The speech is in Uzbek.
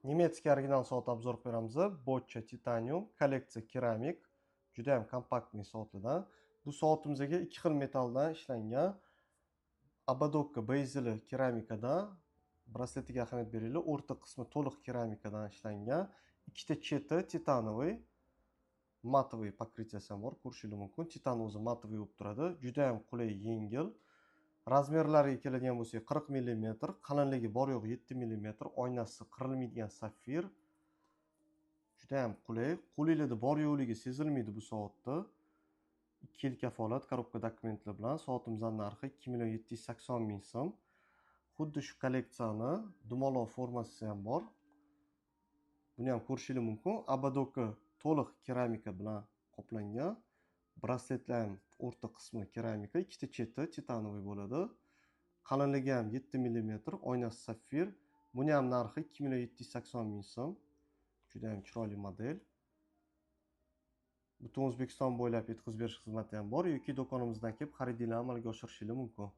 Nemetskiy original soat obzor beramiz. Bochcha titanium, kolleksiya keramik, juda ham kompaktniy soatlardan. Bu soatimizga 2 xil metaldan ishlangan. Ободокка bezili keramikada, brasletiga ahamiyat beringlar. O'rta qismi to'liq keramikadan ishlangan. Ikkita cheti titanoviy, matoviy покрытияsi ham bor, ko'rishingiz mumkin. Titan o'zi matoviy bo'lib turadi. Juda ham qulay, yengil. Razmerlariga keladigan bo'lsak, 40 mm, qalinligi bor yo'q 7 mm, oynasi qirilmaydigan sapfir. Juda ham qulay. Qo'lingizda bor yo'qligi sezilmaydi bu soatda. 2 yil kafolat, korobka dokumentlar bilan. Soatimizning narxi 2 780 000 so'm. Xuddi shu kolleksiyani dumaloq formasi ham bor. Buni ham ko'rishingiz mumkin. Ободокка to'liq keramika bilan qoplangan. Brasletlar ham o'rta qismi keramika, ikkita cheti titanoviy bo'ladi. Qalinligi ham 7 mm, oynasi sapfir. Buni ham narxi 2 780 000 so'm. Juda ham chiroyli model. Butun O'zbekiston bo'ylab yetkazib berish xizmati ham bor yoki do'konimizdan kelib xaridinglarni amalga oshirishingiz mumkin.